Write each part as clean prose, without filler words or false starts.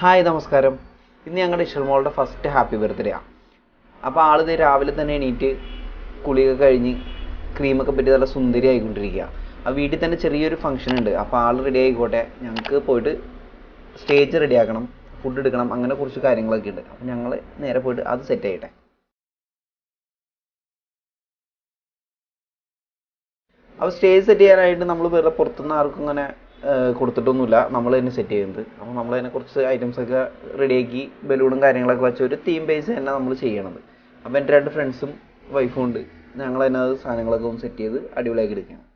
Hi നമസ്കാരം. ഇന്ന് ഞങ്ങളുടെ ഇഷൽമോളുടെ ഫസ്റ്റ് ഹാപ്പി ബർത്ത്ഡേ ആണ്. അപ്പോൾ ആളിത് രാവിലെ തന്നെ എണീറ്റ് കുളിയൊക്കെ കഴിഞ്ഞ് ക്രീമൊക്കെ പറ്റി നല്ല സുന്ദരി ആയിക്കൊണ്ടിരിക്കുക. ആ വീട്ടിൽ തന്നെ ചെറിയൊരു ഫംഗ്ഷൻ ഉണ്ട്. അപ്പോൾ ആൾ റെഡി ആയിക്കോട്ടെ, ഞങ്ങൾക്ക് പോയിട്ട് സ്റ്റേജ് റെഡിയാക്കണം, ഫുഡ് എടുക്കണം, അങ്ങനെ കുറച്ച് കാര്യങ്ങളൊക്കെ ഉണ്ട്. അപ്പോൾ ഞങ്ങൾ നേരെ പോയിട്ട് അത് സെറ്റ് ചെയ്യട്ടെ. അപ്പോൾ സ്റ്റേജ് സെറ്റ് ചെയ്യാനായിട്ട് നമ്മൾ വേറെ പുറത്തുനിന്ന് ആർക്കും അങ്ങനെ കൊടുത്തിട്ടൊന്നുമില്ല, നമ്മൾ തന്നെ സെറ്റ് ചെയ്യുന്നത്. അപ്പോൾ നമ്മൾ അതിനെ കുറച്ച് ഐറ്റംസൊക്കെ റെഡിയാക്കി ബലൂണും കാര്യങ്ങളൊക്കെ വെച്ച് ഒരു തീം ബേസ് തന്നെ നമ്മൾ ചെയ്യണത്. അപ്പോൾ എൻ്റെ 2 ഫ്രണ്ട്സും വൈഫും ഉണ്ട്. ഞങ്ങൾ അതിനകത്ത് സാധനങ്ങളൊക്കെ ഒന്ന് സെറ്റ് ചെയ്ത് അടിപൊളിയാക്കി എടുക്കുകയാണ്.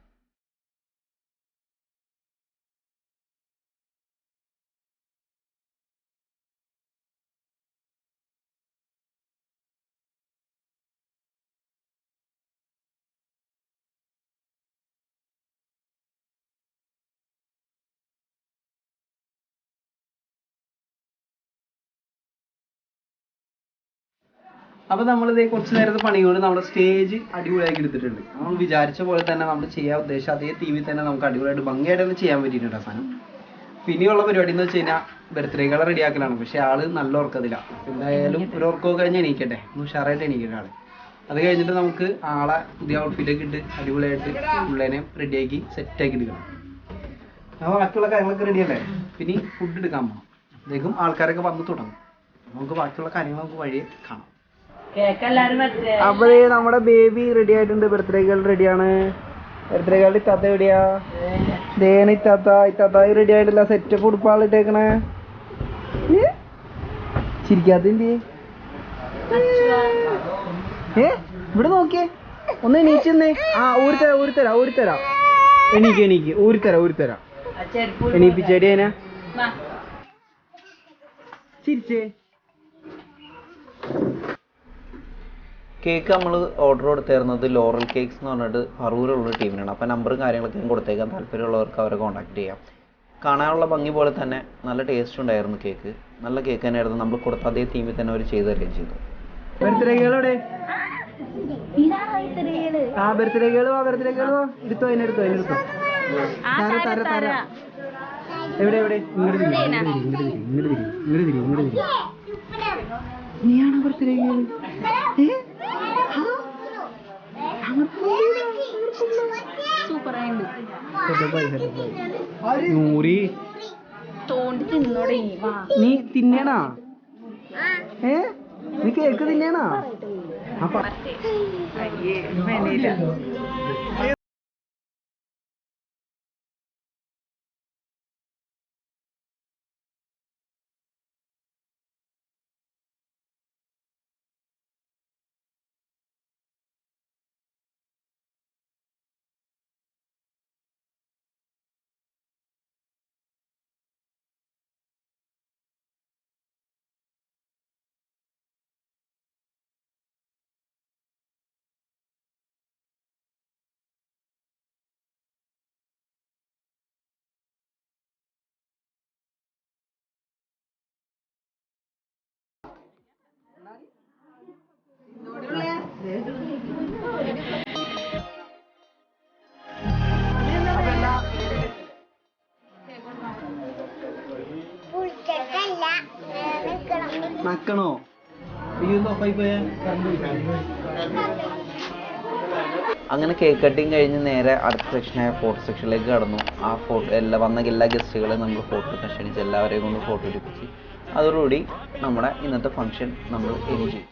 അപ്പോൾ നമ്മളിതേ കുറച്ച് നേരത്തെ പണി കൊണ്ട് നമ്മുടെ സ്റ്റേജ് അടിപൊളിയാക്കി എടുത്തിട്ടുണ്ട്. നമ്മൾ വിചാരിച്ച പോലെ തന്നെ നമ്മൾ ചെയ്യാൻ ഉദ്ദേശിച്ച അതേ തീമിൽ തന്നെ നമുക്ക് അടിപൊളിയായിട്ട് ഭംഗിയായിട്ട് തന്നെ ചെയ്യാൻ പറ്റിയിട്ടുണ്ട് സാധനം. പിന്നെയുള്ള പരിപാടി എന്ന് വെച്ച് കഴിഞ്ഞാൽ ബർത്ത്ഡേകളെ റെഡിയാക്കലാണ്. പക്ഷേ ആള് നല്ല ഉറക്കത്തില്ല. എന്തായാലും ഒരു ഉറക്കമൊക്കെ കഴിഞ്ഞ് എണീക്കട്ടെ, ഒന്ന് ഉഷാറായിട്ട് എണീക്കട്ടെ ആള്. അത് കഴിഞ്ഞിട്ട് നമുക്ക് ആളെ പുതിയ ഔട്ട്ഫിറ്റൊക്കെ ഇട്ട് അടിപൊളിയായിട്ട് പിള്ളേനെ റെഡിയാക്കി സെറ്റാക്കി എടുക്കണം. അപ്പോൾ ബാക്കിയുള്ള കാര്യങ്ങളൊക്കെ റെഡിയല്ലേ. പിന്നെ ഫുഡ് എടുക്കാൻ പോകണം. അപ്പോഴേക്കും ആൾക്കാരൊക്കെ വന്ന് തുടങ്ങും. നമുക്ക് ബാക്കിയുള്ള കാര്യങ്ങൾ നമുക്ക് വഴിയെ കാണാം. അപ്പൊ നമ്മുടെ ബേബി റെഡി ആയിട്ടുണ്ട്. ബർത്ത്ഡേ ഗേൾ റെഡിയാണ്. ബർത്ത്ഡേ ഗേൾ ഇത്താത്ത എവിടെയാ? ദേന ഇത്താത്ത റെഡി ആയിട്ടില്ല. സെറ്റപ്പ് ഉടുപ്പാളിട്ടേക്കണേ. ചിരിക്കാത്തതിന്റെ ഇവിടെ നോക്കിയേ, ഒന്ന് എണീച്ചെന്നേ. ആ ഊരിത്തരാം എണീക്ക് ഊരിത്തരാം എണീപ്പിച്ചേടി അതിനെ. ചിരിച്ചേ. കേക്ക് നമ്മൾ ഓർഡർ കൊടുത്തിരുന്നത് ലോറൽ കേക്ക്സ് എന്ന് പറഞ്ഞിട്ട് പറവൂരുള്ള ടീമിനാണ്. അപ്പോൾ നമ്പറും കാര്യങ്ങളൊക്കെ ഞാൻ കൊടുത്തേക്കാൻ, താല്പര്യമുള്ളവർക്ക് അവരെ കോൺടാക്ട് ചെയ്യാം. കാണാനുള്ള ഭംഗി പോലെ തന്നെ നല്ല ടേസ്റ്റ് ഉണ്ടായിരുന്നു കേക്ക്. നല്ല കേക്ക് തന്നെയായിരുന്നു. നമ്മൾ കൊടുത്ത അതേ തീമിൽ തന്നെ അവർ ചെയ്ത് തരുകയും ചെയ്തു. ബർത്ത്ഡേ ഗേളോടെ എടുത്തോ എവിടെ നീയാണോ ബർത്ത്ഡേ ഗേൾ? നീ തിന്നണാ? നീ കേക്ക് തിന്നണാ? നക്കണോ? അങ്ങനെ കേക്ക് കട്ടിങ് കഴിഞ്ഞ് നേരെ അടുത്ത സെക്ഷനായ ഫോട്ടോ സെക്ഷനിലേക്ക് കടന്നു. ആ ഫോട്ടോ വന്ന എല്ലാ ഗസ്റ്റുകളെയും നമ്മൾ ഫോട്ടോ ക്ഷണിച്ച് എല്ലാവരെയും കൊണ്ട് ഫോട്ടോ എടുപ്പിച്ച് അതോടുകൂടി നമ്മുടെ ഇന്നത്തെ ഫംഗ്ഷൻ നമ്മൾ എൻജോയ് ചെയ്യും.